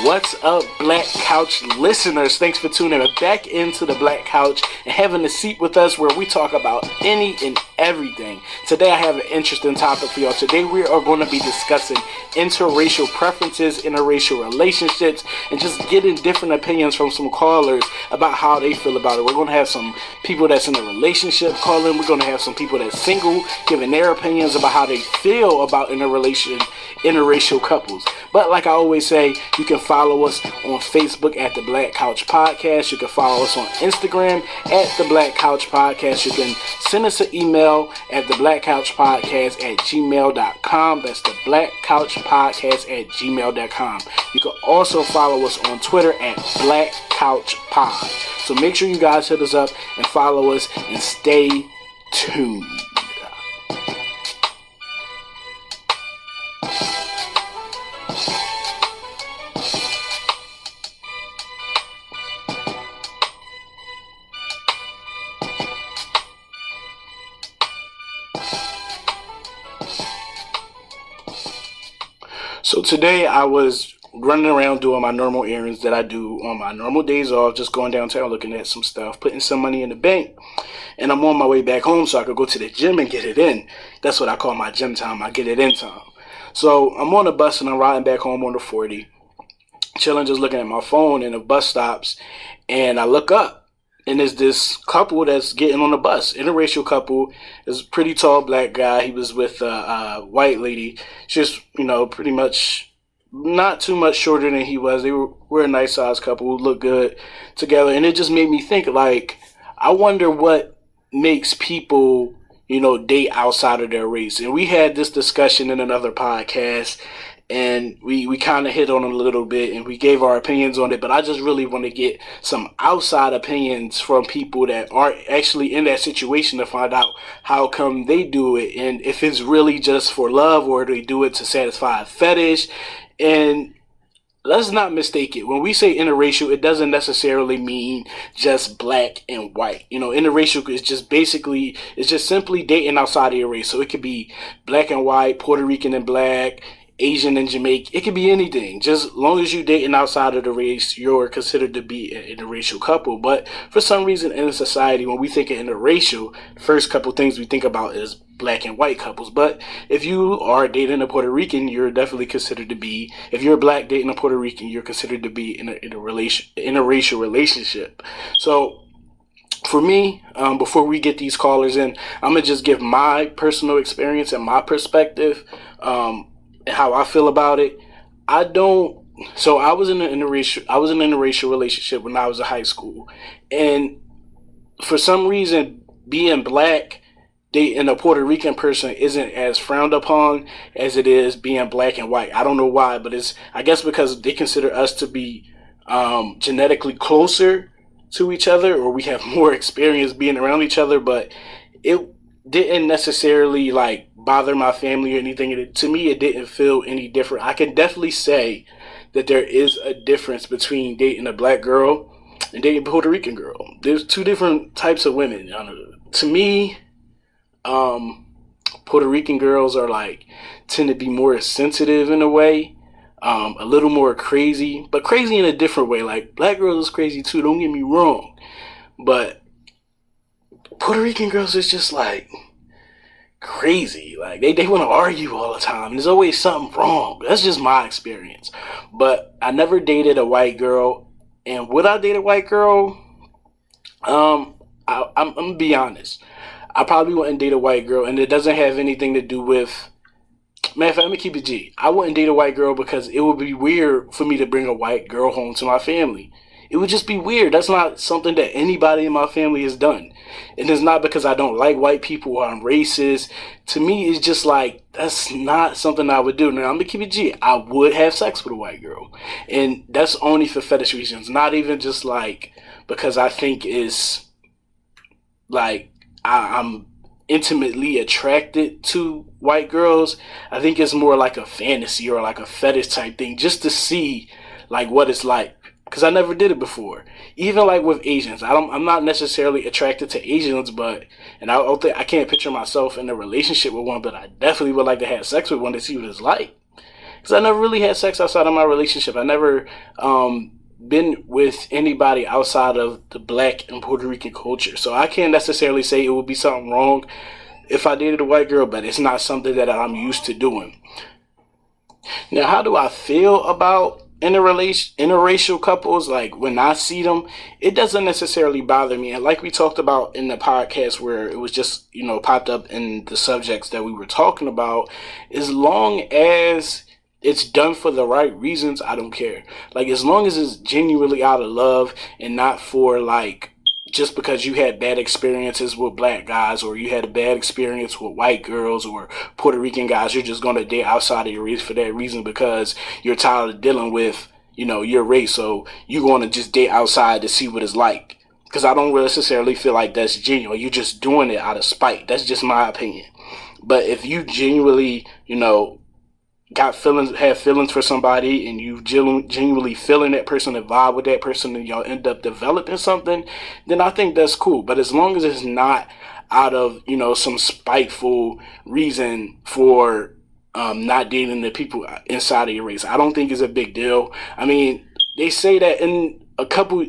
What's up, Black Couch listeners? Thanks for tuning back into the Black Couch and having a seat with us where we talk about any and everything. Today I have an interesting topic for y'all. Today we are going to be discussing interracial preferences, interracial relationships, and just getting different opinions from some callers about how they feel about it. We're going to have some people that's in a relationship calling. We're going to have some people that's single giving their opinions about how they feel about interracial couples. But like I always say, you can follow us on Facebook at the Black Couch Podcast. You can follow us on Instagram at the Black Couch Podcast. You can send us an email at the Black Couch Podcast at gmail.com. That's the Black Couch Podcast at gmail.com. You can also follow us on Twitter at Black Couch Pod. So make sure you guys hit us up and follow us and stay tuned. So today I was running around doing my normal errands that I do on my normal days off, just going downtown looking at some stuff, putting some money in the bank, and I'm on my way back home so I could go to the gym and get it in. That's what I call my gym time. I get it in time. So I'm on the bus and I'm riding back home on the 40, chilling, just looking at my phone, and the bus stops and I look up. And there's this couple that's getting on the bus, interracial couple. It's a pretty tall black guy. He was with a white lady. She's, pretty much not too much shorter than he was. They were a nice sized couple who looked good together. And it just made me think, I wonder what makes people, date outside of their race. And we had this discussion in another podcast. And we kind of hit on it a little bit and we gave our opinions on it, but I just really want to get some outside opinions from people that are actually in that situation to find out how come they do it and if it's really just for love or they do it to satisfy a fetish. And let's not mistake it. When we say interracial, it doesn't necessarily mean just black and white. Interracial is just simply dating outside of your race. So it could be black and white, Puerto Rican and black, Asian and Jamaican. It could be anything. Just as long as you're dating outside of the race, you're considered to be an interracial couple. But for some reason in society, when we think of interracial, the first couple things we think about is black and white couples. But if you are dating a Puerto Rican, you're definitely considered to be, if you're black dating a Puerto Rican, you're considered to be in a interracial relationship. So for me, before we get these callers in, I'm going to just give my personal experience and my perspective, how I feel about it. I was in an interracial relationship when I was in high school, and for some reason, being black, dating a Puerto Rican person isn't as frowned upon as it is being black and white. I don't know why, but I guess because they consider us to be genetically closer to each other, or we have more experience being around each other. But it didn't necessarily bother my family or anything. To me, it didn't feel any different. I can definitely say that there is a difference between dating a black girl and dating a Puerto Rican girl. There's two different types of women. To me, Puerto Rican girls tend to be more sensitive in a way, a little more crazy, but crazy in a different way. Black girls is crazy too, don't get me wrong, but Puerto Rican girls is just crazy. They want to argue all the time and there's always something wrong. That's just my experience. But I never dated a white girl, and would I date a white girl? I'm gonna be honest, I probably wouldn't date a white girl, and it doesn't have anything to do with, let me keep it G. I wouldn't date a white girl because it would be weird for me to bring a white girl home to my family. It would just be weird. That's not something that anybody in my family has done. And it's not because I don't like white people or I'm racist. To me, it's just that's not something I would do. Now, I'm going to keep it G. I would have sex with a white girl. And that's only for fetish reasons. Not even just because I think it's I'm intimately attracted to white girls. I think it's more like a fantasy or a fetish type thing, just to see what it's like. Because I never did it before. Even with Asians, I'm not necessarily attracted to Asians, and I can't picture myself in a relationship with one, but I definitely would like to have sex with one to see what it's like. because I never really had sex outside of my relationship. I never been with anybody outside of the Black and Puerto Rican culture. So I can't necessarily say it would be something wrong if I dated a white girl, but it's not something that I'm used to doing. Now, how do I feel about interracial couples? Like when I see them, it doesn't necessarily bother me. And like we talked about in the podcast where it was just, popped up in the subjects that we were talking about, as long as it's done for the right reasons, I don't care. Like as long as it's genuinely out of love and not for like just because you had bad experiences with Black guys or you had a bad experience with white girls or Puerto Rican guys, you're just going to date outside of your race for that reason because you're tired of dealing with, your race. So you're going to just date outside to see what it's like. Because I don't necessarily feel like that's genuine. You're just doing it out of spite. That's just my opinion. But if you genuinely, have feelings for somebody and you genuinely feeling that person and vibe with that person and y'all end up developing something, then I think that's cool. But as long as it's not out of, some spiteful reason for not dating the people inside of your race, I don't think it's a big deal. I mean, they say that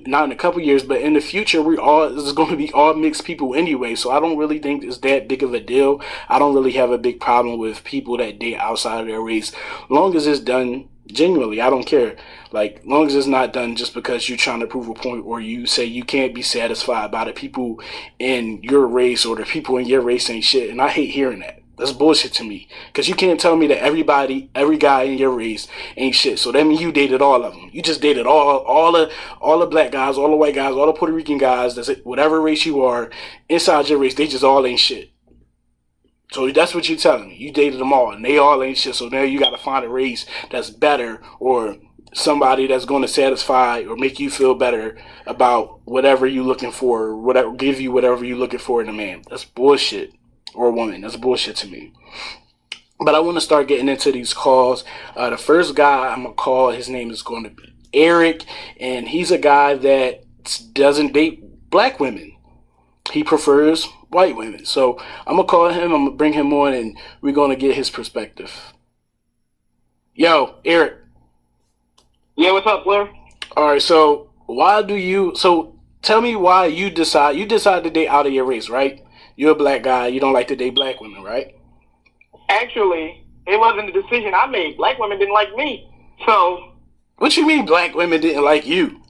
not in a couple years, but in the future, this is going to be all mixed people anyway. So I don't really think it's that big of a deal. I don't really have a big problem with people that date outside of their race, as long as it's done genuinely. I don't care. Like, long as it's not done just because you're trying to prove a point or you say you can't be satisfied by the people in your race or the people in your race ain't shit. And I hate hearing that. That's bullshit to me. Because you can't tell me that every guy in your race ain't shit. So that means you dated all of them. You just dated all the Black guys, all the white guys, all the Puerto Rican guys. That's it. Whatever race you are, inside your race, they just all ain't shit. So that's what you're telling me. You dated them all, and they all ain't shit. So now you got to find a race that's better or somebody that's going to satisfy or make you feel better about whatever you're looking for, or give you whatever you're looking for in a man. That's bullshit. Or a woman. That's bullshit to me. But I want to start getting into these calls. The first guy I'm going to call, his name is going to be Eric. And he's a guy that doesn't date Black women. He prefers white women. So I'm going to call him. I'm going to bring him on and we're going to get his perspective. Yo, Eric. Yeah, what's up, Blair? All right. So tell me why you decide to date out of your race, right? You're a Black guy. You don't like to date Black women, right? Actually, it wasn't a decision I made. Black women didn't like me. So... What you mean Black women didn't like you?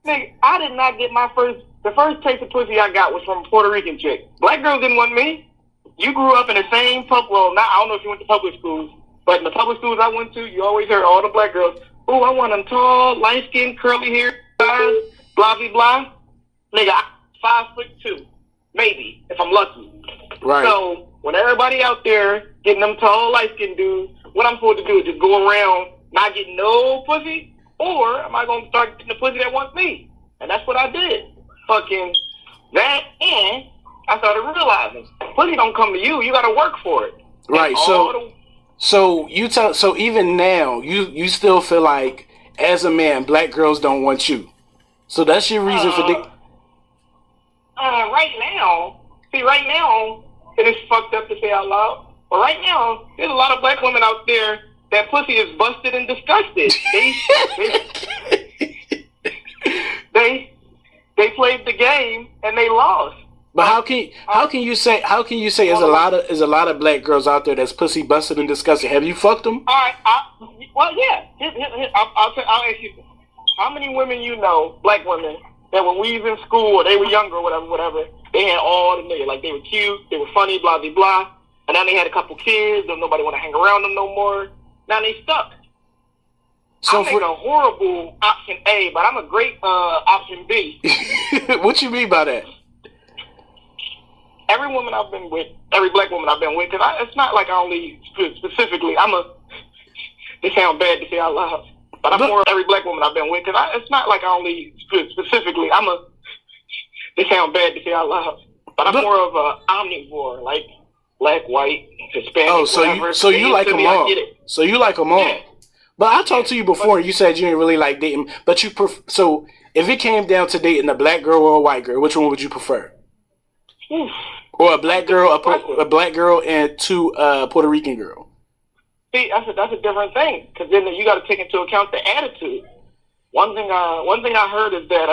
Nigga, I did not get the first taste of pussy I got was from a Puerto Rican chick. Black girls didn't want me. You grew up in the same I don't know if you went to public schools, but in the public schools I went to, you always heard all the Black girls, oh, I want them tall, light-skinned, curly hair, guys, blah, blah, blah. Nigga, I'm 5'2". Maybe, if I'm lucky. Right. So, when everybody out there getting them tall, light-skinned dudes, what I'm supposed to do is just go around not getting no pussy? Or am I going to start getting the pussy that wants me? And that's what I did. Fucking that, and I started realizing, pussy don't come to you. You got to work for it. Right, so even now, you still feel like, as a man, Black girls don't want you. So that's your reason for... Right now, it is fucked up to say out loud, but right now, there's a lot of Black women out there that pussy is busted and disgusted. They played the game and they lost. But how can you say there's a lot of Black girls out there that's pussy busted and disgusted? Have you fucked them? All right, yeah. I'll ask you, how many women you know, Black women, that when we was in school or they were younger or whatever, they had all the niggas. Like, they were cute, they were funny, blah, blah, blah. And now they had a couple kids, don't nobody want to hang around them no more. Now they stuck. So I'm a horrible option A, but I'm a great option B. What you mean by that? Every woman I've been with, every Black woman I've been with, because it's not like I only specifically, this sounds bad to say out loud, but I'm more every Black woman I've been with, because it's not like I only specifically, this sounds bad to say out loud, but I'm more of a omnivore, like Black, white, Hispanic, whatever. So you like them all. So you like them all. Yeah. But I talked to you before, and you said you didn't really like dating, but you so if it came down to dating a Black girl or a white girl, which one would you prefer? Or a Black girl, a Black girl and two Puerto Rican girl? See, that's a different thing because then you got to take into account the attitude. One thing I heard is that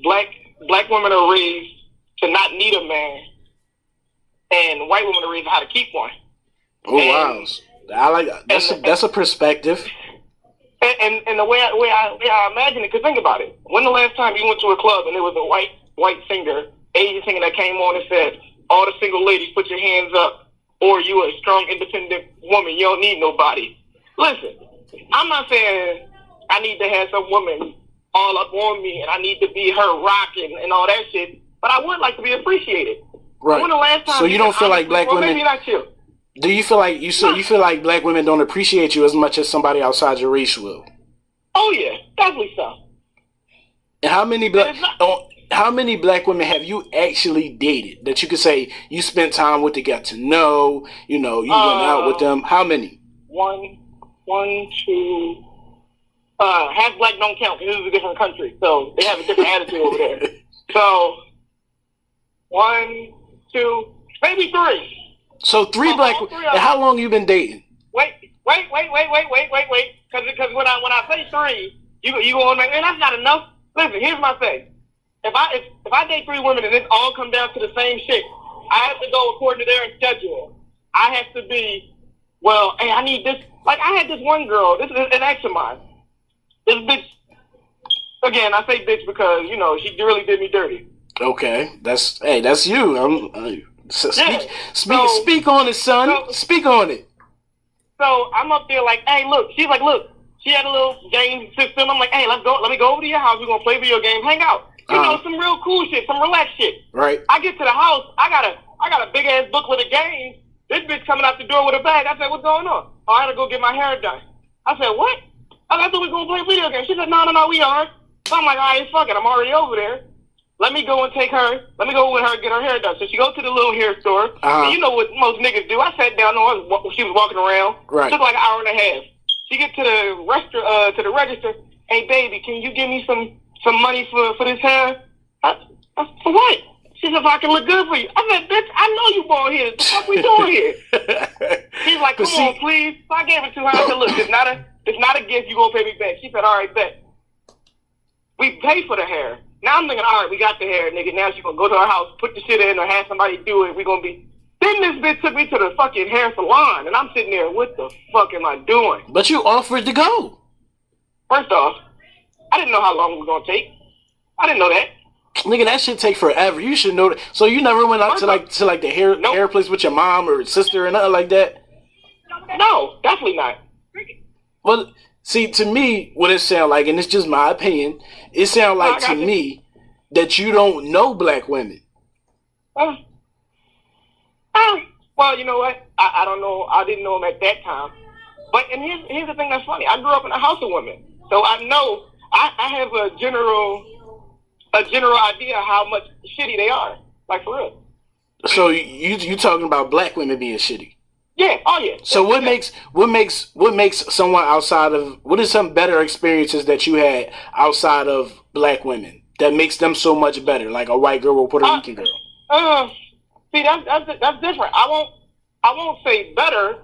black women are raised to not need a man, and white women are raised how to keep one. Oh wow, I like that. That's a perspective. And the way I imagine it, because think about it. When the last time you went to a club and there was a white singer, Asian singer that came on and said, "All the single ladies, put your hands up," or "You a strong, independent woman, you don't need nobody." Listen, I'm not saying I need to have some woman all up on me and I need to be her rocking and all that shit, but I would like to be appreciated. Right. When the last time so you don't feel like black women? Maybe not you. Do you feel like you feel like black women don't appreciate you as much as somebody outside your race will? Oh yeah, definitely so. And how many black women have you actually dated that you could say you spent time with to get to know? You know, you went out with them. How many? One, two. Half black don't count because this is a different country, so they have a different attitude over there. So 1, 2, maybe 3. So 3 black women. And how long you been dating? Wait. Because when I say 3, you going, man, that's not enough. Listen, here's my thing. If I date 3 women and it all come down to the same shit, I have to go according to their schedule. I have to be, well, hey, I need this. Like I had this one girl. This is an ex of mine. This bitch. Again, I say bitch because she really did me dirty. Okay, that's you. Speak on it, son. Speak on it. So I'm up there like, hey, look. She's like, look. She had a little game system. I'm like, hey, let's go. Let me go over to your house. We're gonna play video games, hang out. Some real cool shit, some relaxed shit. Right. I get to the house. I got a big ass booklet of games. This bitch coming out the door with a bag. I said, what's going on? Oh, I gotta go get my hair done. I said, what? I thought we were gonna play video games. She said, no, we are. So I'm like, all right, fuck it. I'm already over there. Let me go with her, get her hair done. So she goes to the little hair store. And you know what most niggas do. I sat down, she was walking around. Right. Took like an hour and a half. She get to the register. Hey, baby, can you give me some money for this hair? For what? She said, if I can look good for you. I said, bitch, I know you born here. What the fuck we doing here? She's like, come on, please. So I gave it to her. I said, look, it's not a gift. You gonna pay me back. She said, all right, bet. We pay for the hair. Now I'm thinking, all right, we got the hair, nigga. Now she gonna go to our house, put the shit in, or have somebody do it. We gonna be. Then this bitch took me to the fucking hair salon, and I'm sitting there. What the fuck am I doing? But you offered to go. First off, I didn't know how long it was gonna take. I didn't know that. Nigga, that shit take forever. You should know that. So you never went out to the hair place with your mom or sister or nothing like that? No, definitely not. Well, see, to me, what it sound like, and it's just my opinion, it sound like to me that you don't know black women. Well, you know what? I don't know. I didn't know them at that time. But and here's the thing that's funny. I grew up in a house of women, so I know I have a general idea how much shitty they are. Like for real. So you talking about black women being shitty? Yeah. Oh yeah. So what makes someone outside of, what is some better experiences that you had outside of black women that makes them so much better, like a white girl or Puerto Rican girl? See, that's different. I won't say better.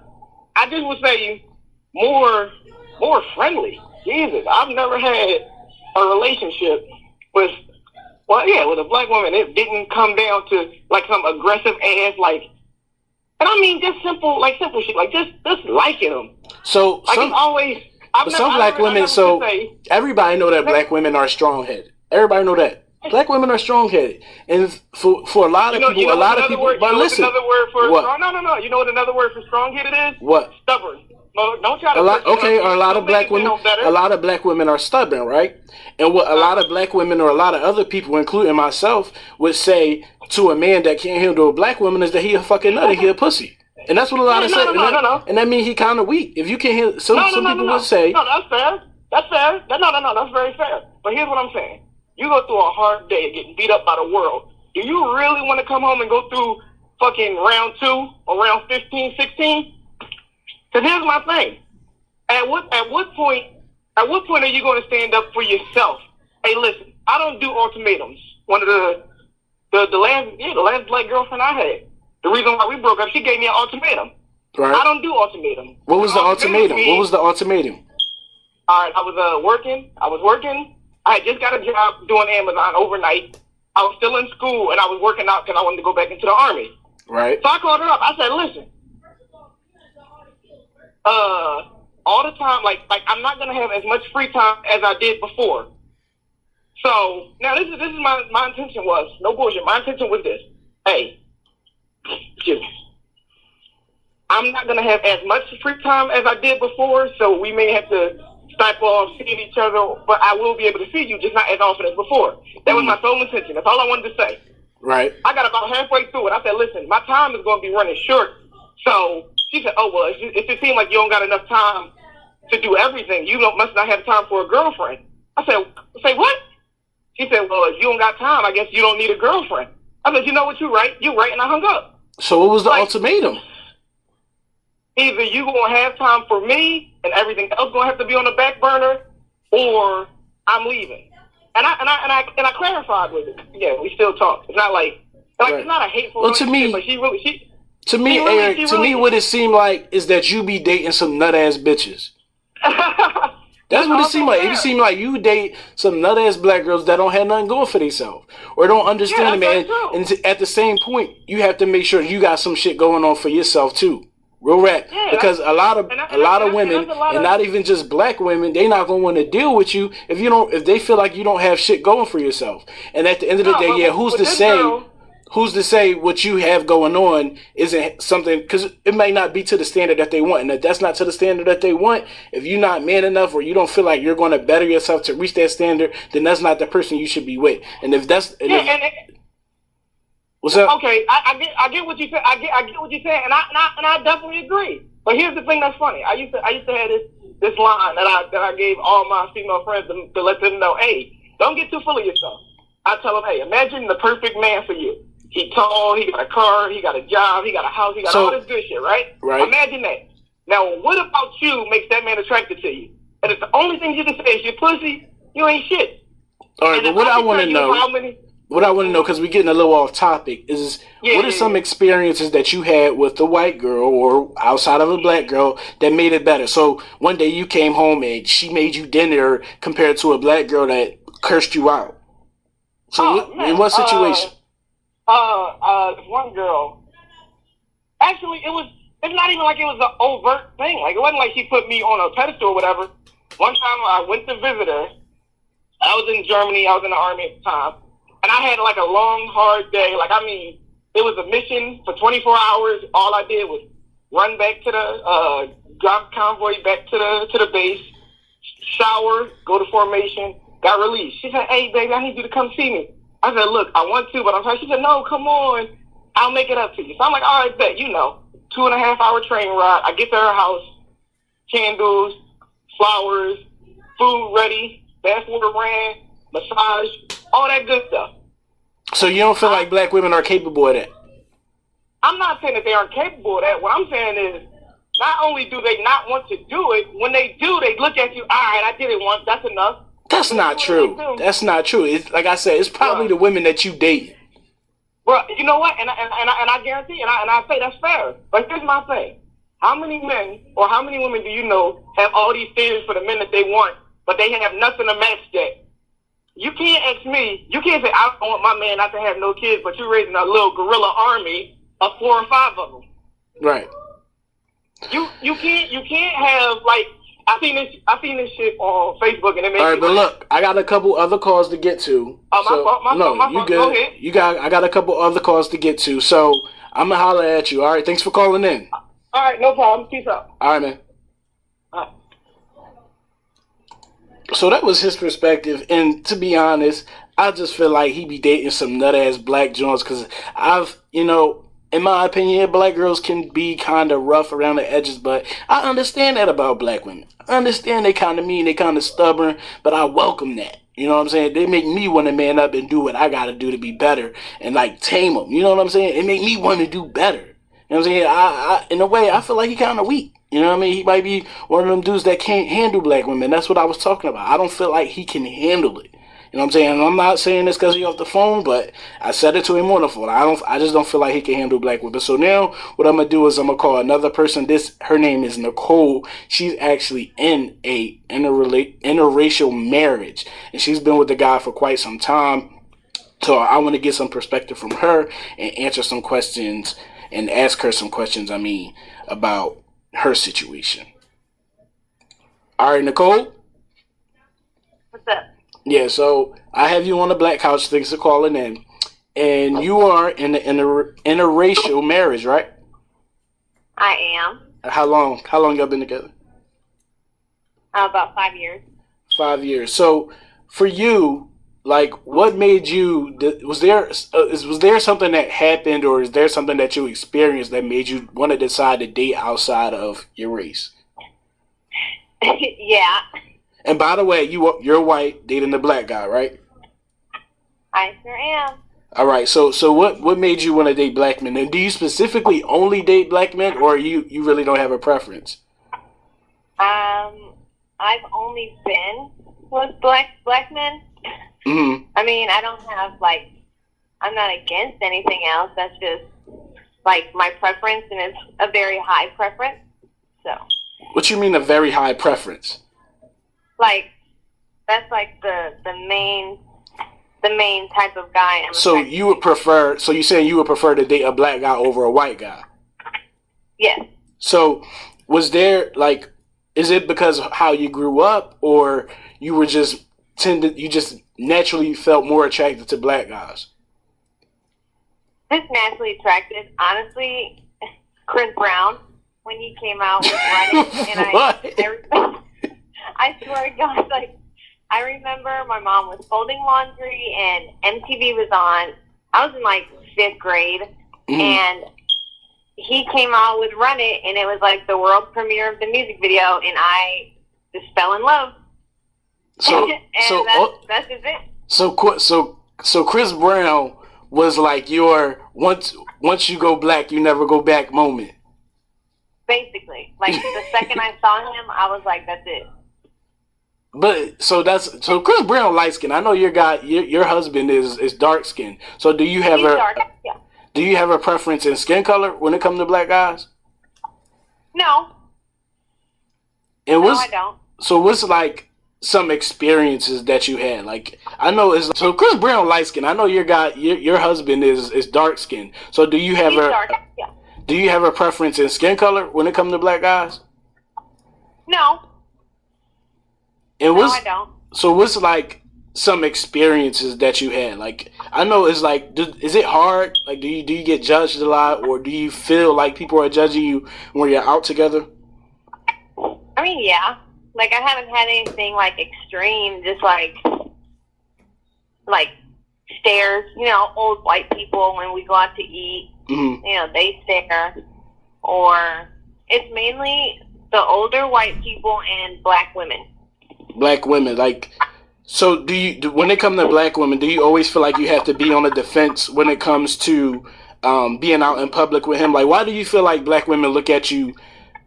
I just would say more friendly. Jesus, I've never had a relationship with a black woman. It didn't come down to like some aggressive ass like. And I mean just simple shit, like just liking them. So like it's always. Some black women. So everybody know that black women are strong headed. Everybody know that black women are strong headed, and for a lot of people, But listen, another word for what? Strong? No. You know what another word for strong headed is? What? Stubborn. No, don't try to. A lot of black women are stubborn, right? And what a lot of black women or a lot of other people, including myself, would say to a man that can't handle a black woman is that he a fucking nut and he a pussy. And that's what a lot of say. And that means he kind of weak. If you can't handle, some people would say. No, that's fair. That's fair. No, that's very fair. But here's what I'm saying. You go through a hard day getting beat up by the world. Do you really want to come home and go through fucking round 2 or round 15, 16? Because here's my thing. At what point are you going to stand up for yourself? Hey, listen, I don't do ultimatums. One of the last black girlfriend I had, the reason why we broke up, she gave me an ultimatum. Right. I don't do ultimatum. What was the ultimatum? What was the ultimatum? All right, I was working. I had just got a job doing Amazon overnight. I was still in school, and I was working out because I wanted to go back into the Army. Right. So I called her up. I said, listen, all the time, like I'm not gonna have as much free time as I did before. So now this is my intention was no bullshit. My intention was this. Hey, excuse me. I'm not gonna have as much free time as I did before, so we may have to Skype off, seeing each other, but I will be able to see you, just not as often as before. That was my sole intention. That's all I wanted to say. Right. I got about halfway through it. I said, listen, my time is going to be running short. So she said, oh, well, if it seems like you don't got enough time to do everything, you must not have time for a girlfriend. I said, say what? She said, well, if you don't got time, I guess you don't need a girlfriend. I said, you know what, you're right, and I hung up. So what was the ultimatum? Either you going to have time for me and everything else going to have to be on the back burner, or I'm leaving. And I clarified with it. Yeah, we still talk. It's not like right. It's not a hateful. Well, to me, but to me, Eric, what it seemed like is that you be dating some nut ass bitches. That's what it seemed like. It seemed like you date some nut ass black girls that don't have nothing going for themselves or don't understand it, man. And at the same point, you have to make sure you got some shit going on for yourself too. Real rap, because a lot of women, and not even just black women, they not gonna want to deal with you if they feel like you don't have shit going for yourself. And at the end of the day, who's to say what you have going on isn't something? Because it may not be to the standard that they want, and if that's not to the standard that they want, if you're not man enough or you don't feel like you're going to better yourself to reach that standard, then that's not the person you should be with. And if that's what's up? Okay, I get what you said. I get what you're saying, and I definitely agree. But here's the thing that's funny. I used to have this line that I gave all my female friends to let them know. Hey, don't get too full of yourself. I tell them, hey, imagine the perfect man for you. He tall, he got a car, he got a job, he got a house, he got all this good shit, right? Right. Imagine that. Now, what about you makes that man attracted to you? And if the only thing you can say is your pussy, you ain't shit. All right, but what I want to know, because we're getting a little off topic, is what are some experiences that you had with a white girl or outside of a black girl that made it better? So one day you came home and she made you dinner compared to a black girl that cursed you out. So in what situation? One girl. Actually, it's not even like it was an overt thing. Like, it wasn't like she put me on a pedestal or whatever. One time I went to visit her. I was in Germany. I was in the Army at the time. And I had like a long, hard day. Like, I mean, it was a mission for 24 hours. All I did was run back to the, drop convoy back to the base, shower, go to formation, got released. She said, hey, baby, I need you to come see me. I said, look, I want to, but I'm tired. She said, no, come on. I'll make it up to you. So I'm like, all right, bet, 2.5 hour train ride. I get to her house, candles, flowers, food ready, bathwater ran, massage, all that good stuff. So you don't feel like black women are capable of that? I'm not saying that they aren't capable of that. What I'm saying is, not only do they not want to do it, when they do, they look at you, all right, I did it once, that's enough. That's not true. That's not true. It's, like I said, it's probably the women that you date. Well, you know what? And I guarantee, and I say that's fair. But here's my thing. How many men or how many women do you know have all these standards for the men that they want, but they have nothing to match that? You can't ask me. You can't say, I don't want my man not to have no kids, but you're raising a little guerrilla army of 4 or 5 of them. Right. You can't have, like, I seen this shit on Facebook, and it makes all right, but look, I got a couple other calls to get to. Oh, my fault. You good? Go ahead. I got a couple other calls to get to, so I'm gonna holler at you. All right, thanks for calling in. All right, no problem. Peace out. All right, man. All right. So that was his perspective, and to be honest, I just feel like he be dating some nut ass black joints because in my opinion, black girls can be kind of rough around the edges, but I understand that about black women. I understand they kind of mean, they kind of stubborn, but I welcome that. You know what I'm saying? They make me want to man up and do what I got to do to be better and, like, tame them. You know what I'm saying? It make me want to do better. You know what I'm saying? I in a way, I feel like he kind of weak. You know what I mean? He might be one of them dudes that can't handle black women. That's what I was talking about. I don't feel like he can handle it. You know what I'm saying? And I'm not saying this because he's off the phone, but I said it to him on the phone. I just don't feel like he can handle black women. So now what I'm gonna do is I'm gonna call another person. Her name is Nicole. She's actually in a interracial marriage, and she's been with the guy for quite some time. So I want to get some perspective from her and answer some questions and ask her some questions. About her situation. All right, Nicole. What's up? Yeah, so I have you on the Black Couch. Thanks for calling in. And you are in an interracial marriage, right? I am. How long? How long y'all been together? About 5 years. 5 years. So for you, like, what made you? Was there something that happened, or is there something that you experienced that made you want to decide to date outside of your race? Yeah. And by the way, you're white dating a black guy, right? I sure am. All right. So what made you want to date black men? And do you specifically only date black men, or you really don't have a preference? I've only been with black men. Mm-hmm. I mean, I don't have I'm not against anything else. That's just my preference, and it's a very high preference. So. What you mean a very high preference? That's the main type of guy. So you would prefer? So you saying you would prefer to date a black guy over a white guy? Yes. So was there is it because of how you grew up, or you were just you just naturally felt more attracted to black guys? Just naturally attracted. Honestly, Chris Brown, when he came out with Running, and I swear to God, I remember my mom was folding laundry and MTV was on. I was in 5th grade, and he came out with Run It, and it was the world premiere of the music video, and I just fell in love. That's just it. So Chris Brown was your once you go black, you never go back moment. Basically, the second I saw him, I was like, that's it. But so Chris Brown light skin. I know your husband is dark skin. So do you have Yeah. Do you have a preference in skin color when it comes to black guys? No. And no, I don't. So what's some experiences that you had? I know so Chris Brown light skin. I know your husband is dark skin. So do you have Do you have a preference in skin color when it comes to black guys? No. And no, I don't. So what's some experiences that you had? I know it's is it hard? Do you get judged a lot, or do you feel like people are judging you when you're out together? I mean, yeah. I haven't had anything extreme, just stares. Old white people when we go out to eat. Mm-hmm. They stare. Or it's mainly the older white people and black women. Black women, so when it comes to black women, do you always feel like you have to be on the defense when it comes to being out in public with him? Why do you feel like black women look at you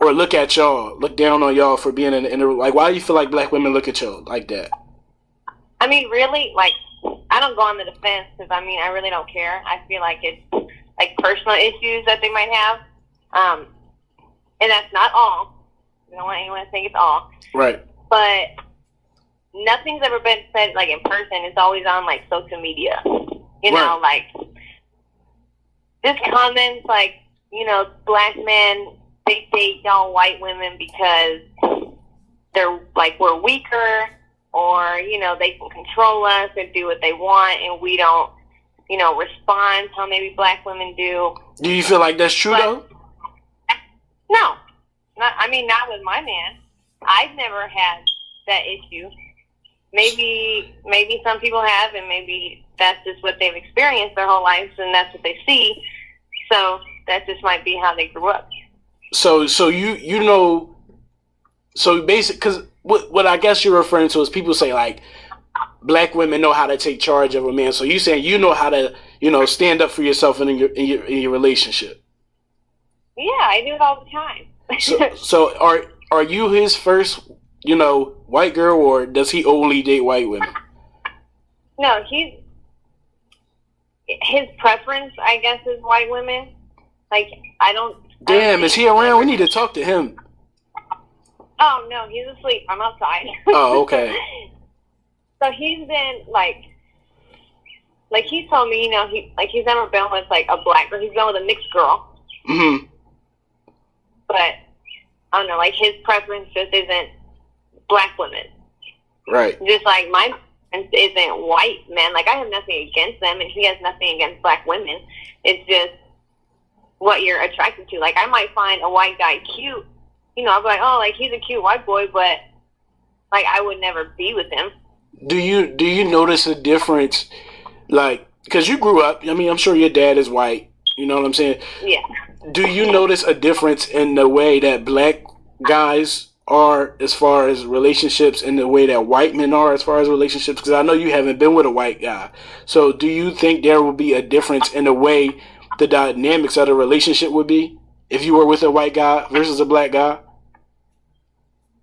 or look at y'all, look down on y'all for being why do you feel like black women look at y'all like that? I mean, really, I don't go on the defense because, I really don't care. I feel like it's, personal issues that they might have. And that's not all. I don't want anyone to think it's all. Right. But nothing's ever been said, in person. It's always on, social media. Right. Just comments black men, they date y'all white women because they're, we're weaker, or, they can control us and do what they want, and we don't, respond how maybe black women do. Do you feel like that's true, though? No. Not with my man. I've never had that issue. Maybe some people have, and maybe that's just what they've experienced their whole lives, and that's what they see. So that just might be how they grew up. So basic, because what I guess you're referring to is people say black women know how to take charge of a man. So you saying you know how to stand up for yourself in your relationship. Yeah, I do it all the time. So are you his first white girl, or does he only date white women? No, his preference, I guess, is white women. Like, I don't. Damn, is he around? We need to talk to him. Oh no, he's asleep. I'm outside. Oh, okay. So he's been like he told me, he's never been with like a black girl. He's been with a mixed girl. Mm-hmm. But I don't know, like his preference just isn't black women. Right. Just like my preference isn't white men. Like I have nothing against them, and he has nothing against black women. It's just what you're attracted to. Like I might find a white guy cute. I'll be like, oh, like he's a cute white boy, but like I would never be with him. Do you notice a difference, like, because you grew up, I mean, I'm sure your dad is white, you know what I'm saying? Yeah. Do you notice a difference in the way that black guys are as far as relationships and the way that white men are as far as relationships? Because I know you haven't been with a white guy. So do you think there will be a difference in the way the dynamics of the relationship would be if you were with a white guy versus a black guy?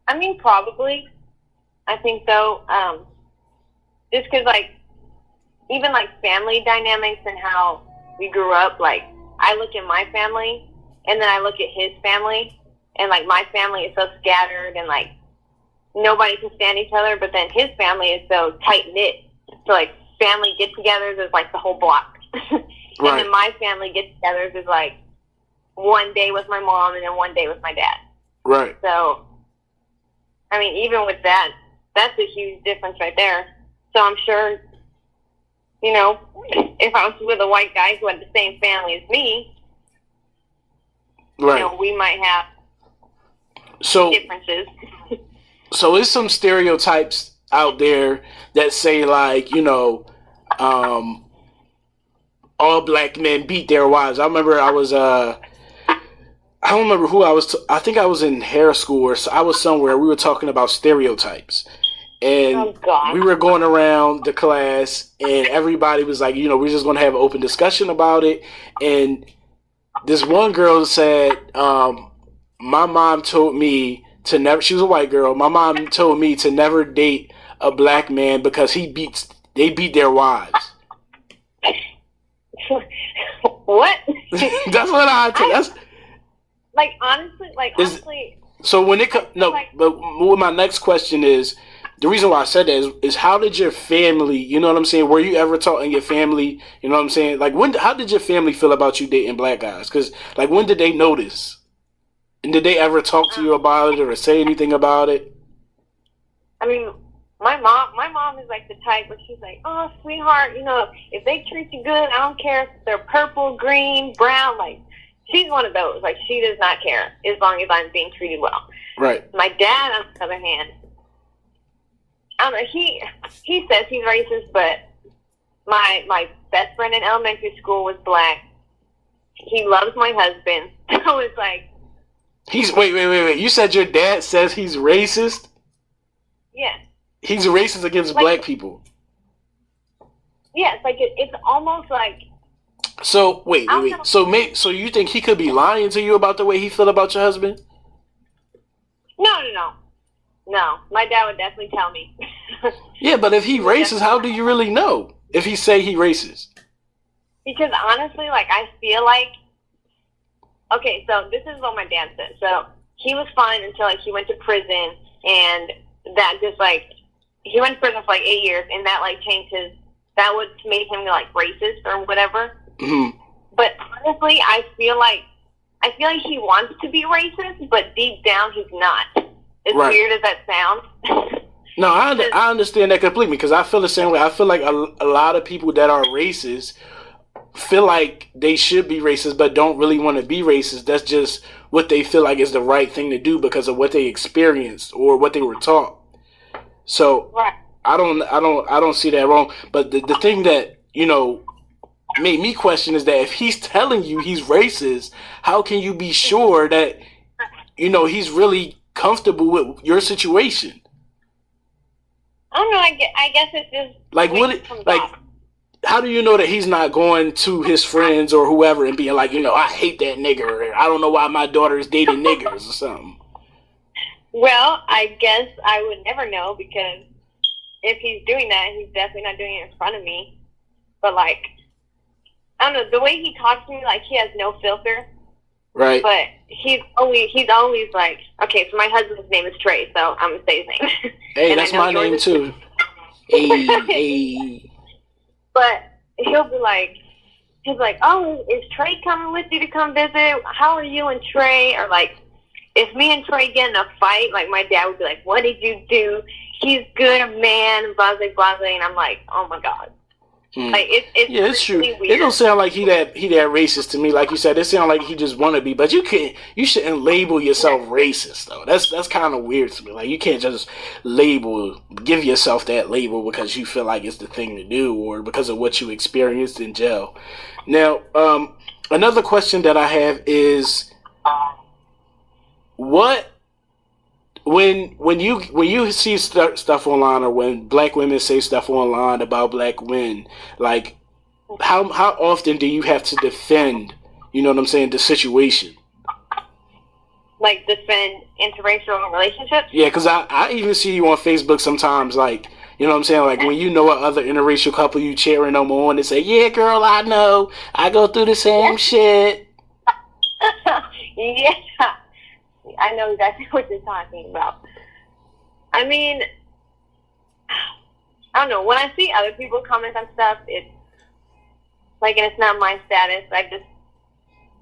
I mean, probably. I think so. Just because, like, even, like, family dynamics and how we grew up, like, I look at my family, and then I look at his family, and, like, my family is so scattered, and, like, nobody can stand each other, but then his family is so tight-knit. So, like, family get-togethers is, like, the whole block. And Right. then my family get-togethers is, like, one day with my mom and then one day with my dad. Right. So, I mean, even with that, that's a huge difference right there. So I'm sure, if I was with a white guy who had the same family as me, Right. we might have differences. So there's some stereotypes out there that say, like, all black men beat their wives. I remember I don't remember who I was. I think I was in hair school or so I was somewhere. We were talking about stereotypes, and we were going around the class, and everybody was like, we're just going to have an open discussion about it. And this one girl said, my mom told me to never. She was a white girl. My mom told me to never date a black man because they beat their wives. What? That's what I think. That's. Honestly. So when it comes, but what my next question is, the reason why I said that is how did your family, you know what I'm saying? Were you ever taught in your family, you know what I'm saying? Like how did your family feel about you dating black guys? Because like when did they notice? And did they ever talk to you about it or say anything about it? I mean, my mom is like the type where she's like, oh, sweetheart, if they treat you good, I don't care if they're purple, green, brown, like. She's one of those. Like, she does not care as long as I'm being treated well. Right. My dad, on the other hand, I don't know, he says he's racist, but my best friend in elementary school was black. He loves my husband. So it's like... Wait. You said your dad says he's racist? Yeah. He's racist against black people? Yeah, it's like, it's almost like... So wait. So you think he could be lying to you about the way he feel about your husband? No. My dad would definitely tell me. Yeah, but if he racist, how do you really know if he say he racist? Because honestly, like I feel like, okay, so this is what my dad said. So he was fine until like he went to prison, and that just like he went to prison for like 8 years, and that like changed that would make him like racist or whatever. Mm-hmm. But honestly, I feel like he wants to be racist, but deep down he's not. As weird as that sounds. No, I understand that completely because I feel the same way. I feel like a lot of people that are racist feel like they should be racist, but don't really want to be racist. That's just what they feel like is the right thing to do because of what they experienced or what they were taught. So I don't see that wrong. But the thing that made me question is that if he's telling you he's racist, how can you be sure that he's really comfortable with your situation? I don't know. I guess it's just how do you know that he's not going to his friends or whoever and being like, I hate that nigger, or I don't know why my daughter is dating niggers or something? Well, I guess I would never know because if he's doing that, he's definitely not doing it in front of me. But like, I don't know, the way he talks to me, like he has no filter. Right. But he's always like, okay, so my husband's name is Trey, so I'm gonna say his name. Hey, that's my name too. Hey. But he'll be like, oh, is Trey coming with you to come visit? How are you and Trey? Or like, if me and Trey get in a fight, like my dad would be like, what did you do? He's good, a man, blah, blah, blah. And I'm like, oh my God. Like it's true. Weird. It don't sound like he that racist to me. Like you said, it sounds like he just want to be. But you shouldn't label yourself racist though. That's kind of weird to me. Like you can't just give yourself that label because you feel like it's the thing to do or because of what you experienced in jail. Now, another question that I have is, what when you see stuff online or when black women say stuff online about black men, like how often do you have to defend, you know what I'm saying, the situation? Like defend interracial relationships? Yeah, because I even see you on Facebook sometimes, like, you know what I'm saying, like when you know another interracial couple, you cheering them on and say, yeah, girl, I know, I go through the same shit. Yeah. I know exactly what you're talking about. I mean, I don't know. When I see other people comment on stuff, it's like, and it's not my status, I just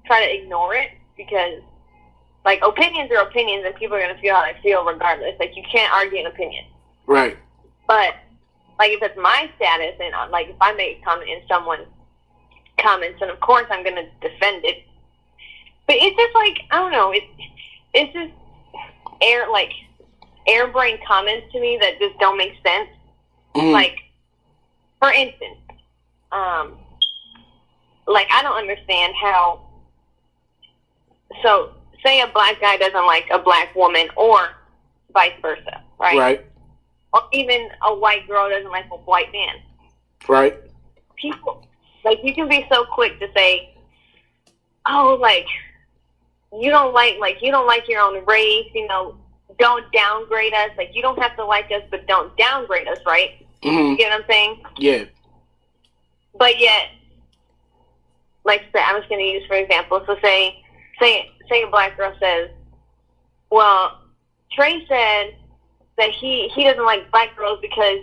try to ignore it because, like, opinions are opinions and people are going to feel how they feel regardless. Like, you can't argue an opinion. Right. But, like, if it's my status and, like, if I make a comment and someone comments, then of course I'm going to defend it. But it's just like, I don't know, it's just airbrain comments to me that just don't make sense. Mm-hmm. Like, for instance, like, I don't understand how, so say a black guy doesn't like a black woman or vice versa, right? Right. Or even a white girl doesn't like a white man. Right. People, like, you can be so quick to say, oh, like, you don't like your own race, you know, don't downgrade us. Like, you don't have to like us, but don't downgrade us, right? Mm-hmm. You get what I'm saying? Yeah. But yet, like, I'm just going to use for example. So say a black girl says, well, Trey said that he doesn't like black girls because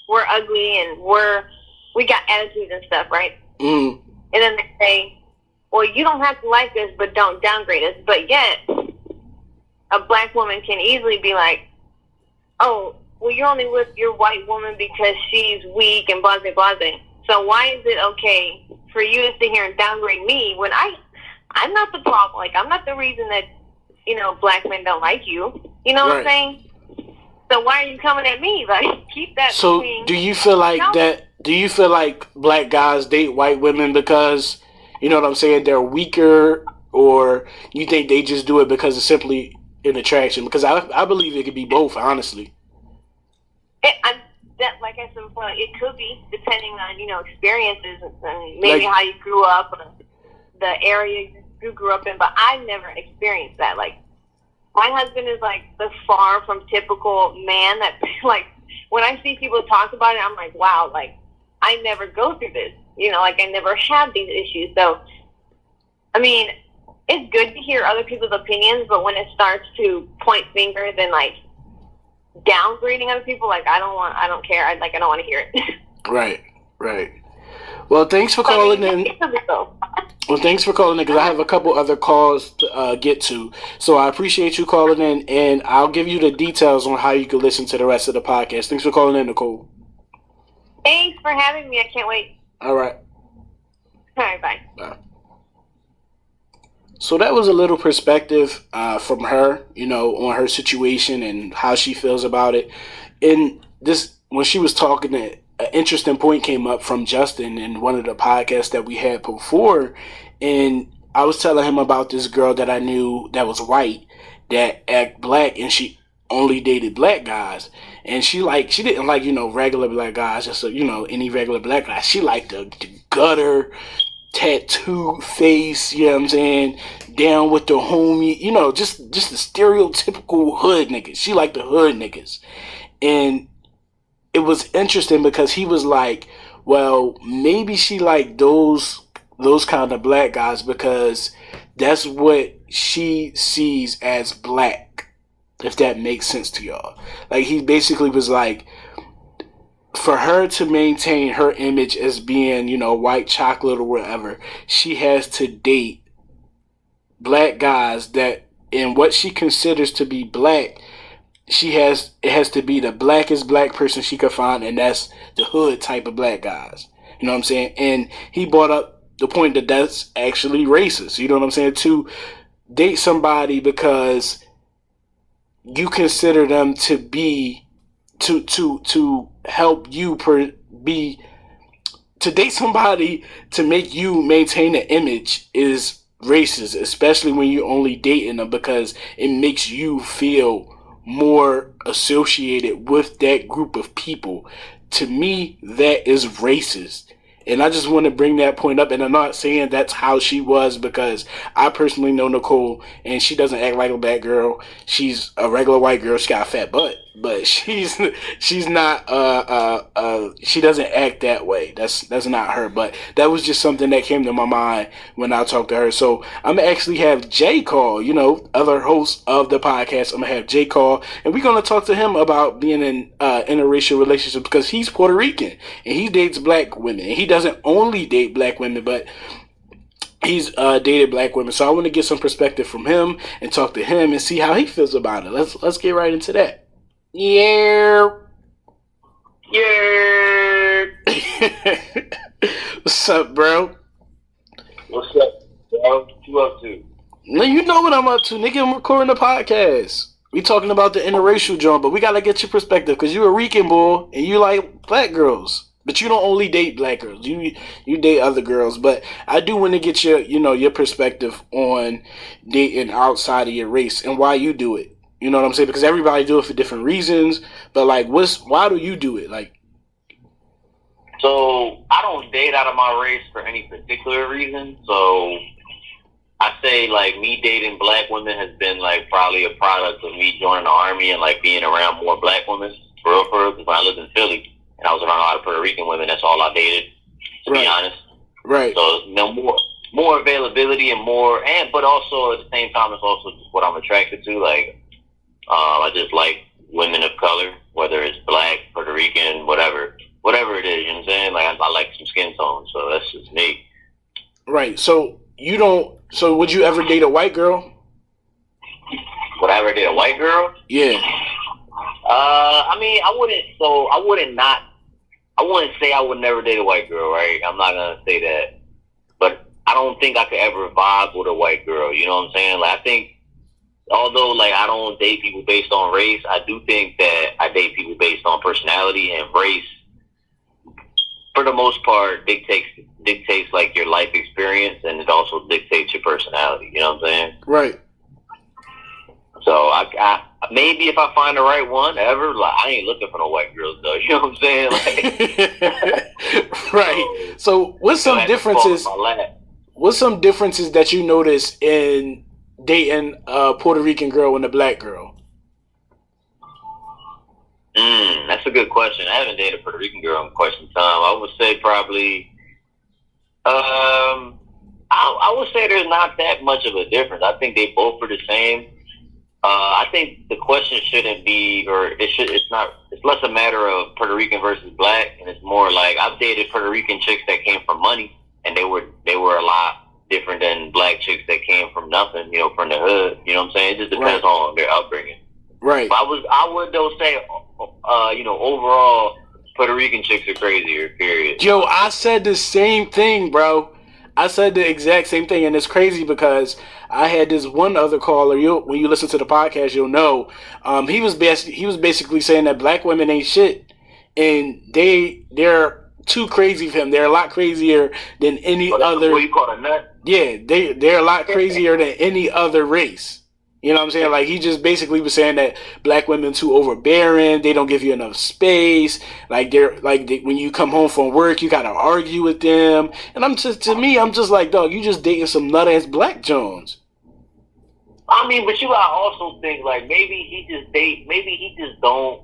we're ugly and we got attitudes and stuff, right? Mm-hmm. And then they say, well, you don't have to like us, but don't downgrade us. But yet, a black woman can easily be like, oh, well, you're only with your white woman because she's weak and blah, blah, blah. So why is it okay for you to sit here and downgrade me when I'm not the problem? Like, I'm not the reason that, you know, black men don't like you. You know what I'm saying? So why are you coming at me? Like, keep that between... So do you feel like black guys date white women because... You know what I'm saying? They're weaker, or you think they just do it because it's simply an attraction? Because I believe it could be both, honestly. Like I said before, it could be, depending on, you know, experiences and maybe how you grew up, or the area you grew up in. But I've never experienced that. Like, my husband is, like, the far from typical man that, like, when I see people talk about it, I'm like, wow, like, I never go through this. You know, like, I never have these issues. So, I mean, it's good to hear other people's opinions, but when it starts to point fingers and, like, downgrading other people, like, I don't care. I don't want to hear it. Right. Well, thanks for calling in. Well, thanks for calling in, because I have a couple other calls to get to. So I appreciate you calling in, and I'll give you the details on how you can listen to the rest of the podcast. Thanks for calling in, Nicole. Thanks for having me. I can't wait. All right. All right, bye. Bye. So that was a little perspective from her, you know, on her situation and how she feels about it. And this, when she was talking, an interesting point came up from Justin in one of the podcasts that we had before. And I was telling him about this girl that I knew that was white, that act black, and she only dated black guys. And she didn't like, you know, regular black guys, just, you know, any regular black guy. She liked the gutter, tattoo face, you know what I'm saying, down with the homie, you know, just the stereotypical hood niggas. She liked the hood niggas. And it was interesting because he was like, well, maybe she like those kind of black guys because that's what she sees as black, if that makes sense to y'all. Like, he basically was like, for her to maintain her image as being, white chocolate or whatever, she has to date black guys that, in what she considers to be black, it has to be the blackest black person she could find, and that's the hood type of black guys. You know what I'm saying? And he brought up the point that that's actually racist. You know what I'm saying? To date somebody because you consider them to be to help you be to date somebody to make you maintain an image is racist, especially when you're only dating them because it makes you feel more associated with that group of people. To me, that is racist. And I just want to bring that point up. And I'm not saying that's how she was, because I personally know Nicole, and she doesn't act like a black girl. She's a regular white girl. She got a fat butt, but she's not she doesn't act that way. That's not her. But that was just something that came to my mind when I talked to her. So I'm gonna actually have Jay call, other host of the podcast. I'm gonna have Jay call, and we're gonna talk to him about being in interracial relationships, because he's Puerto Rican and he dates black women. And he doesn't only date black women, but he's dated black women. So I want to get some perspective from him and talk to him and see how he feels about it. Let's get right into that. Yeah. What's up, bro? What's up, bro? What you up to? Now you know what I'm up to, nigga. I'm recording the podcast. We talking about the interracial joint, but we gotta get your perspective because you a Rican boy and you like black girls. But you don't only date black girls. You date other girls. But I do want to get your perspective on dating outside of your race and why you do it. You know what I'm saying? Because everybody do it for different reasons. But like, why do you do it? Like, so I don't date out of my race for any particular reason. So I say like me dating black women has been like probably a product of me joining the army and like being around more black women for real. Because when I lived in Philly and I was around a lot of Puerto Rican women, that's all I dated, to be honest. Right. So more availability and but also at the same time, it's also just what I'm attracted to. Like, I just like women of color, whether it's black, Puerto Rican, whatever it is. You know what I'm saying? Like, I like some skin tone, so that's just me. Right. So would you ever date a white girl? Would I ever date a white girl? Yeah. I mean, I wouldn't say I would never date a white girl, right? I'm not gonna say that, but I don't think I could ever vibe with a white girl. You know what I'm saying? Like, I think, although like I don't date people based on race, I do think that I date people based on personality, and race, for the most part, dictates like your life experience, and it also dictates your personality. You know what I'm saying? Right. So I maybe if I find the right one ever, like, I ain't looking for no white girls though. You know what I'm saying? Like, right. So what's some differences? What's some differences that you notice in dating a Puerto Rican girl and a black girl? That's a good question. I haven't dated a Puerto Rican girl in quite some time. I would say probably, I would say there's not that much of a difference. I think they both are the same. I think the question shouldn't be, it's less a matter of Puerto Rican versus black, and it's more like I've dated Puerto Rican chicks that came from money, and they were a lot different than black chicks that came from nothing, from the hood. You know what I'm saying? It just depends on their upbringing. Right. But I would though say, overall, Puerto Rican chicks are crazier, period. Yo, I said the same thing, bro. I said the exact same thing, and it's crazy because I had this one other caller. When you listen to the podcast, you'll know. He was basically saying that black women ain't shit, and they're too crazy for him. They're a lot crazier than any other. What you call a nut? Yeah, they're a lot crazier than any other race. You know what I'm saying? Like, he just basically was saying that black women too overbearing. They don't give you enough space. Like, when you come home from work, you gotta argue with them. And I'm just like, dog, you just dating some nut ass black Jones. I mean, but you gotta also think like maybe he just don't.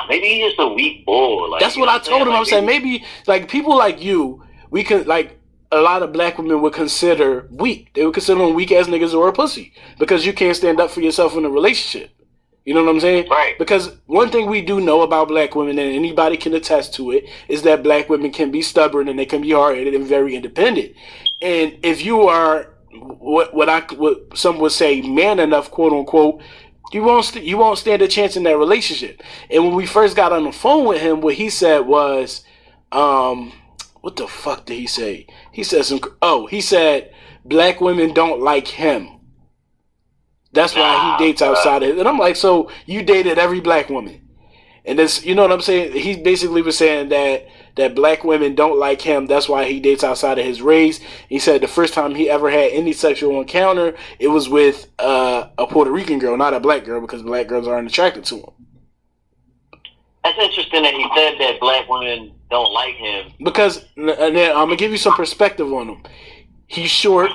maybe he's just a weak bull. Like, That's what I told him. I'm saying maybe like people like you, we could like a lot of black women would consider weak. They would consider them weak ass niggas or a pussy because you can't stand up for yourself in a relationship. You know what I'm saying? Right. Because one thing we do know about black women, and anybody can attest to it, is that black women can be stubborn and they can be hard-headed and very independent. And if you are what some would say man enough, quote unquote, you won't stand a chance in that relationship. And when we first got on the phone with him, what he said was, what the fuck did he say? He said black women don't like him. That's why he dates outside of it. And I'm like, so you dated every black woman. And this, you know what I'm saying? He basically was saying that black women don't like him. That's why he dates outside of his race. He said the first time he ever had any sexual encounter, it was with a Puerto Rican girl, not a black girl, because black girls aren't attracted to him. That's interesting that he said that black women don't like him. Because, and then I'm going to give you some perspective on him. He's short.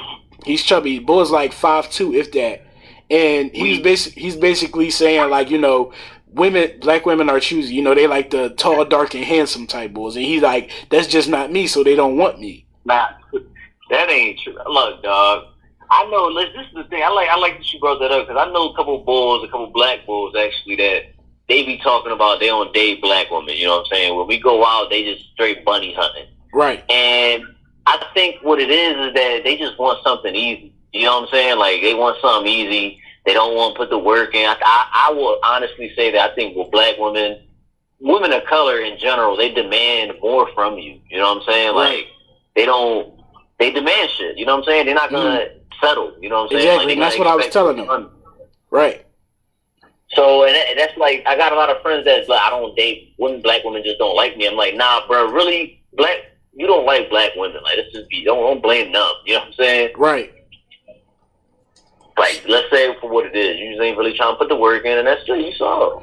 He's chubby. Boy's like 5'2", if that. And he's basically saying, like, you know, black women are choosy. You know, they like the tall, dark, and handsome type boys. And he's like, that's just not me, so they don't want me. Nah, that ain't true. Look, dog, I know, this is the thing. I like that you brought that up, because I know a couple black bulls, actually, that they be talking about they don't date black women. You know what I'm saying? When we go out, they just straight bunny hunting. Right. And I think what it is that they just want something easy. You know what I'm saying? Like, they want something easy. They don't want to put the work in. I will honestly say that I think with black women of color in general, they demand more from you. You know what I'm saying? Right. Like, they demand shit. You know what I'm saying? They're not going to settle. You know what I'm saying? Exactly. Like, and that's what I was telling them. Right. So, and that's like, I got a lot of friends that's like, I don't date women, black women just don't like me. I'm like, nah, bro, really? You don't like black women. Like, let's just don't blame them. You know what I'm saying? Right. Like, let's say for what it is, you just ain't really trying to put the work in, and that's just you saw.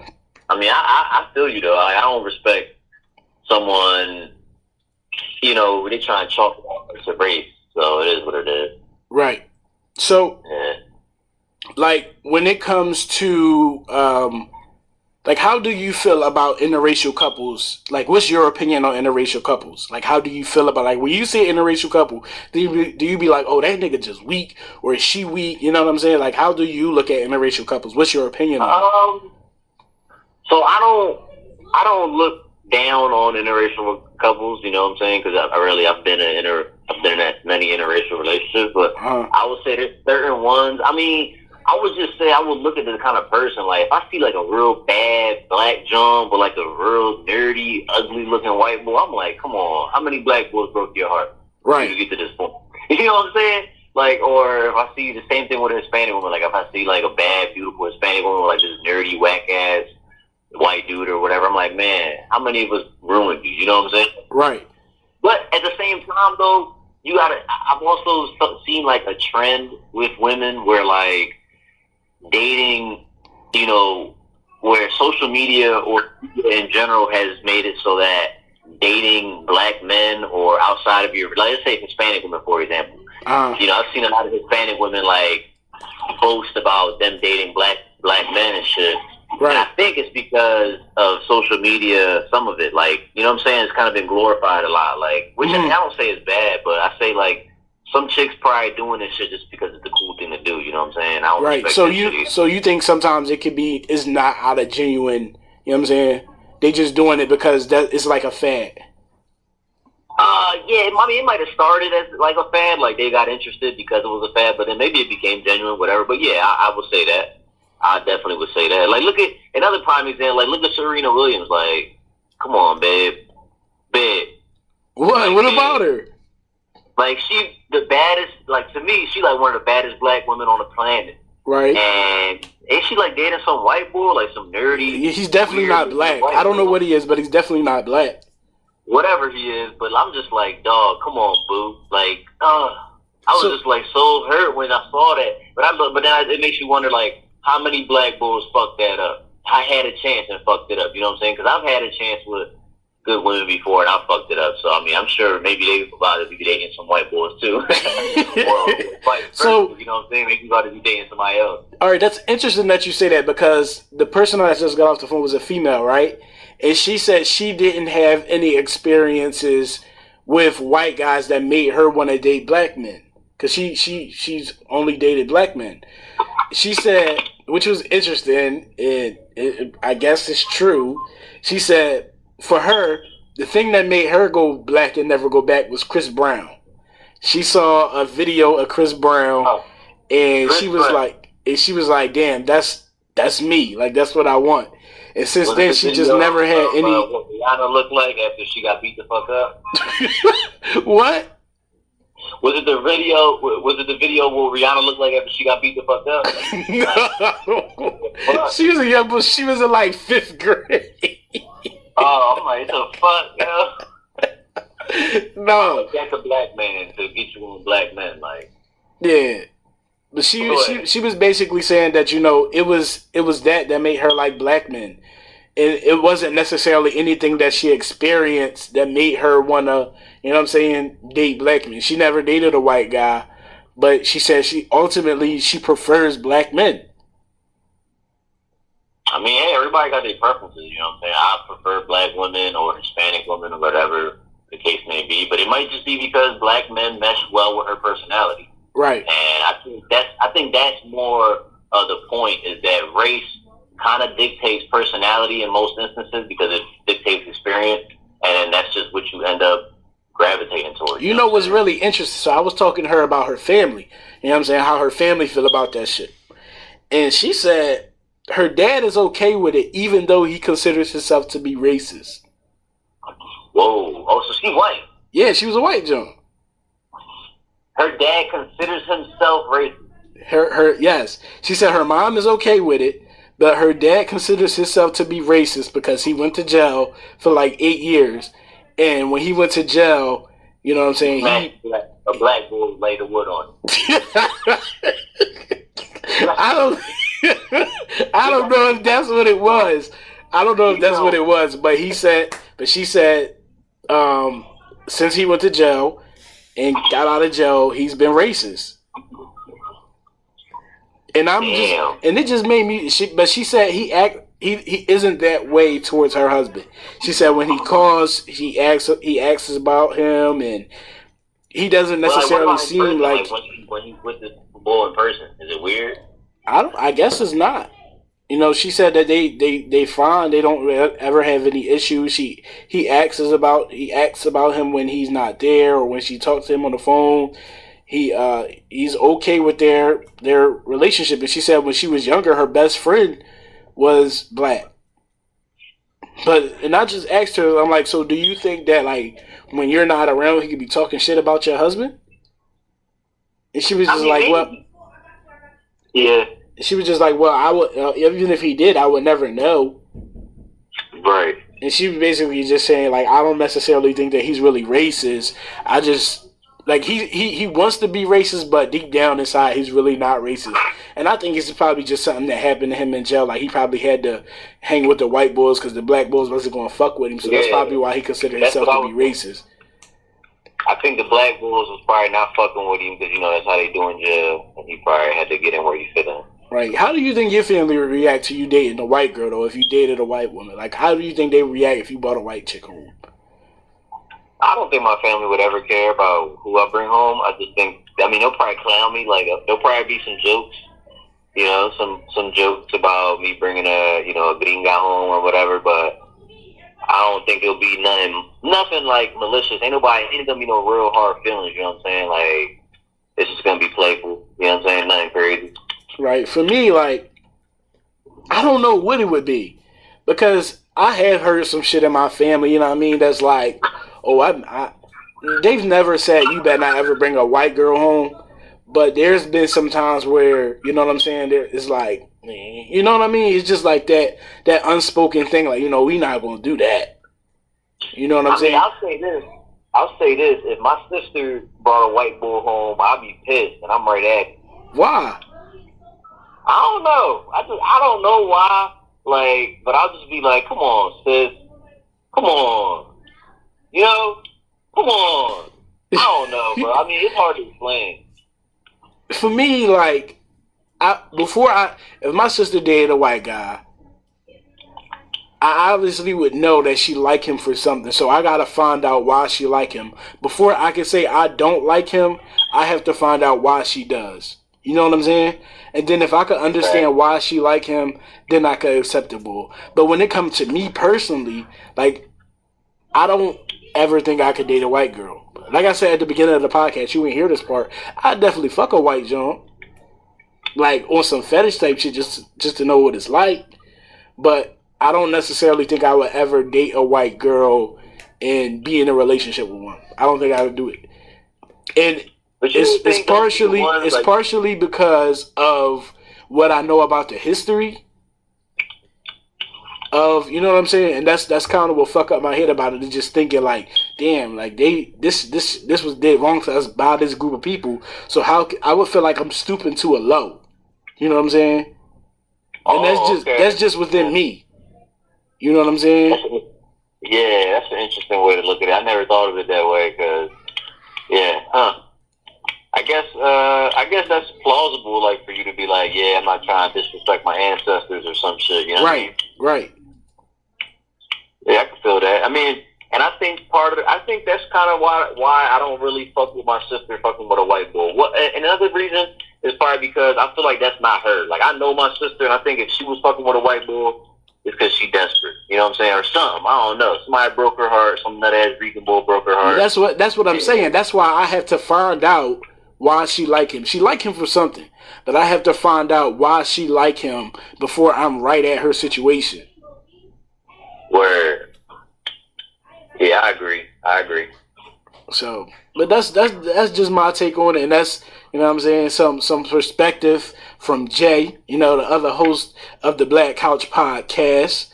I mean, I feel you though. I don't respect someone, you know, they try and chalk it to race. So it is what it is. Right. So, yeah. Like, when it comes to, like, how do you feel about interracial couples? Like, what's your opinion on interracial couples? Like, how do you feel about, like, when you see an interracial couple, do you be like, oh, that nigga just weak, or is she weak? You know what I'm saying? Like, how do you look at interracial couples? What's your opinion on it? So I don't look down on interracial couples, you know what I'm saying? Because I've been in many interracial relationships, but I would say there's certain ones. I mean, I would just say I would look at the kind of person, like, if I see, like, a real bad black jump or, like, a real nerdy, ugly-looking white boy, I'm like, come on, how many black boys broke your heart? Right. To get to this point? You know what I'm saying? Like, or if I see the same thing with a Hispanic woman, like, if I see, like, a bad, beautiful Hispanic woman with, like, this nerdy, whack-ass white dude or whatever, I'm like, man, how many of us ruined you? You know what I'm saying? Right. But at the same time, though, I've also seen, like, a trend with women where, like, dating, you know, where social media or in general has made it so that dating black men or outside of your, like, let's say Hispanic women, for example. You know, I've seen a lot of Hispanic women, like, boast about them dating black men and shit. Right. And I think it's because of social media, some of it, like, you know what I'm saying? It's kind of been glorified a lot, like, which I don't say is bad, but I say, like, some chicks probably doing this shit just because it's the cool thing to do. You know what I'm saying? I don't right. So you think sometimes it's not out of genuine. You know what I'm saying? They just doing it because it's like a fad. Yeah. I mean, it might have started as like a fad, like they got interested because it was a fad, but then maybe it became genuine, whatever. But yeah, I would say that. I definitely would say that. Like, look at another prime example. Like, look at Serena Williams. Like, come on, babe. What? Like, what about her? Like, she the baddest, like, to me, she like one of the baddest black women on the planet. Right. And ain't she like dating some white boy, like some nerdy? Yeah, he's definitely not black. I don't know what he is, but he's definitely not black. Whatever he is, but I'm just like, dog, come on, boo. Like, I was just like so hurt when I saw that. But then it makes you wonder, like, how many black bulls fucked that up? I had a chance and fucked it up. You know what I'm saying? Because I've had a chance with good women before, and I fucked it up. So I mean, I'm sure maybe they about to be dating some white boys too. Or vice versa, So, you know what I'm saying? Maybe about to be dating somebody else. all right, that's interesting that you say that because the person that just got off the phone was a female, right? And she said she didn't have any experiences with white guys that made her want to date black men because she's only dated black men. She said, which was interesting, and I guess it's true. She said for her, the thing that made her go black and never go back was Chris Brown. She saw a video of Chris Brown, and Chris she was Brown. like, "Damn, that's me. Like that's what I want." And since Was then, it the she just video never had of, any. what Rihanna looked like after she got beat the fuck up? What? Was it the video? Was it the video where Rihanna looked like after she got beat the fuck up? No. She was a young, but she was in like 5th grade. Oh, I'm like, it's a fuck, yo. No. That's a black man to get you on black men, like. Yeah. But she was basically saying that it was that made her like black men. It wasn't necessarily anything that she experienced that made her wanna, date black men. She never dated a white guy, but she said she prefers black men. I mean, hey, everybody got their preferences, you know what I'm saying? I prefer black women or Hispanic women or whatever the case may be, but it might just be because black men mesh well with her personality. Right. And I think that's more of the point, is that race kind of dictates personality in most instances because it dictates experience, and that's just what you end up gravitating towards. You know what's really interesting? So I was talking to her about her family. You know what I'm saying? How her family feel about that shit. And she said her dad is okay with it, even though he considers himself to be racist. Whoa. Oh, so she white. Yeah, she was a white Joan. Her dad considers himself racist. Yes. She said her mom is okay with it, but her dad considers himself to be racist because he went to jail for like 8 years. And when he went to jail, you know what I'm saying? A black boy laid the wood on him. I don't know if that's what it was. I don't know if that's what it was, but she said, since he went to jail and got out of jail, he's been racist. And it just made me. But she said he isn't that way towards her husband. She said when he calls, he asks about him, and he doesn't necessarily seem like when he's with this boy in person. Is it weird? I guess it's not. She said that they fine. They don't ever have any issues. He asks about him when he's not there, or when she talks to him on the phone. He's okay with their relationship. And she said when she was younger, her best friend was black. And I just asked her, I'm like, so do you think that like when you're not around, he could be talking shit about your husband? And she was just well. Yeah. She was just like, well, I would even if he did, I would never know. Right. And she was basically just saying like, I don't necessarily think that he's really racist. I just like he wants to be racist, but deep down inside, he's really not racist. And I think it's probably just something that happened to him in jail. Like he probably had to hang with the white boys because the black boys wasn't going to fuck with him. So that's probably why he considered himself to be racist. I think the black boys was probably not fucking with him because that's how they do in jail, and he probably had to get in where he fit in. Right. How do you think your family would react to you dating a white girl, though, if you dated a white woman? Like, how do you think they would react if you brought a white chick home? I don't think my family would ever care about who I bring home. I just think, they'll probably clown me. Like, there'll probably be some jokes, some jokes about me bringing a gringa home or whatever, but I don't think it'll be nothing like malicious. Ain't gonna be no real hard feelings, you know what I'm saying? Like, it's just gonna be playful, you know what I'm saying? Nothing crazy. Right. For me, like, I don't know what it would be. Because I have heard some shit in my family, that's like, they've never said you better not ever bring a white girl home. But there's been some times where, you know what I'm saying, it's like, you know what I mean? It's just like that unspoken thing, like, we not going to do that. You know what I'm saying? I'll say this. If my sister brought a white boy home, I'd be pissed, and I'm right at it. Why? I don't know. I don't know why. Like, but I'll just be like, come on, sis. Come on. You know, come on. I don't know, bro. I mean, it's hard to explain. For me, like, if my sister dated a white guy, I obviously would know that she like him for something. So I gotta find out why she like him before I can say I don't like him. I have to find out why she does. You know what I'm saying? And then if I could understand why she like him, then I could acceptable. But when it comes to me personally, like, I don't ever think I could date a white girl. Like I said at the beginning of the podcast, you ain't hear this part. I definitely fuck a white John, like on some fetish type shit, just to know what it's like. But I don't necessarily think I would ever date a white girl and be in a relationship with one. I don't think I would do it. And it's partially because of what I know about the history of, you know what I'm saying, and that's kind of what fuck up my head about it. Is just thinking like, damn, like this was did wrong to us by this group of people. So how I would feel like I'm stooping to a low. You know what I'm saying? And that's just within me. You know what I'm saying? Yeah, that's an interesting way to look at it. I never thought of it that way. Cause I guess that's plausible. Like for you to be like, yeah, I'm not trying to disrespect my ancestors or some shit. You know what I mean? Right. Yeah, I can feel that. I mean, and I think I think that's kind of why I don't really fuck with my sister fucking with a white boy. Another reason is probably because I feel like that's not her. Like I know my sister, and I think if she was fucking with a white boy, it's because she desperate. You know what I'm saying, or something. I don't know. Somebody broke her heart. Some nut ass Rican bull broke her heart. That's what I'm saying. That's why I have to find out why she like him. She like him for something, but I have to find out why she like him before I'm right at her situation. Word. Yeah, I agree. So, but that's just my take on it, and that's, you know what I'm saying, some perspective from Jay, you know, the other host of the Black Couch Podcast.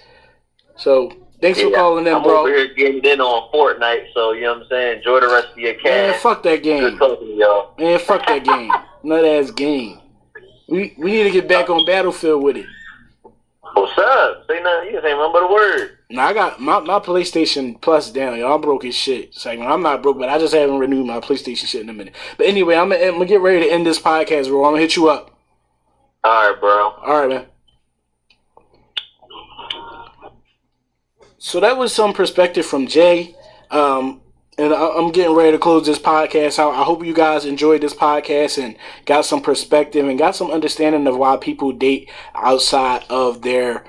So, thanks for calling in, bro. I'm over here getting in on Fortnite, so you know what I'm saying. Enjoy the rest of your cash. Man, fuck that game. Good talking to y'all. Man, fuck that game. Nut ass game. We need to get back on Battlefield with it. What's up? Say nothing. You can say nothing but a word. Now I got my PlayStation Plus down, y'all. I'm broke as shit. It's like, I'm not broke, but I just haven't renewed my PlayStation shit in a minute. But anyway, I'm gonna get ready to end this podcast, bro. I'm gonna hit you up. All right, bro. All right, man. So that was some perspective from Jay. And I'm getting ready to close this podcast out. I hope you guys enjoyed this podcast and got some perspective and got some understanding of why people date outside of their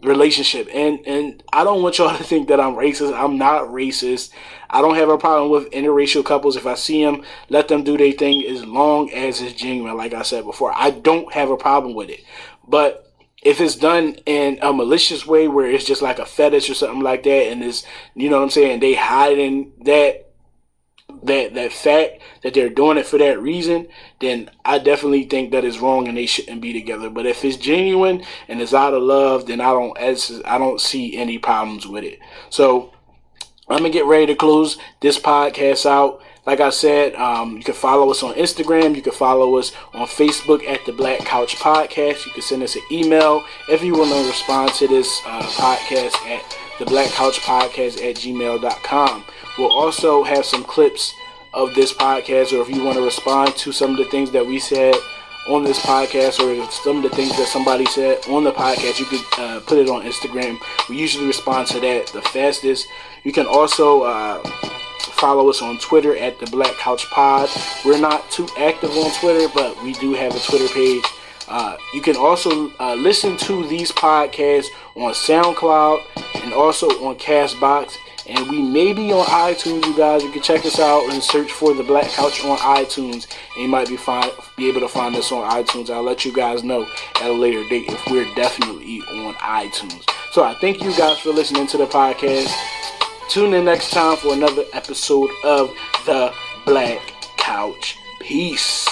relationship. And I don't want y'all to think that I'm racist. I'm not racist. I don't have a problem with interracial couples. If I see them, let them do their thing as long as it's genuine. Like I said before, I don't have a problem with it. But if it's done in a malicious way where it's just like a fetish or something like that, and it's, you know what I'm saying, they hiding that fact that they're doing it for that reason, then I definitely think that is wrong and they shouldn't be together. But if it's genuine and it's out of love, then I don't see any problems with it. So I'm gonna get ready to close this podcast out. Like I said, you can follow us on Instagram. You can follow us on Facebook at The Black Couch Podcast. You can send us an email if you want to respond to this podcast at theblackcouchpodcast@gmail.com. We'll also have some clips of this podcast, or if you want to respond to some of the things that we said on this podcast, or some of the things that somebody said on the podcast, you could put it on Instagram. We usually respond to that the fastest. You can also follow us on Twitter at The Black Couch Pod. We're not too active on Twitter, but we do have a Twitter page. You can also listen to these podcasts on SoundCloud and also on Castbox. And we may be on iTunes, you guys. You can check us out and search for The Black Couch on iTunes. And you might be able to find us on iTunes. I'll let you guys know at a later date if we're definitely on iTunes. So I thank you guys for listening to the podcast. Tune in next time for another episode of The Black Couch. Peace.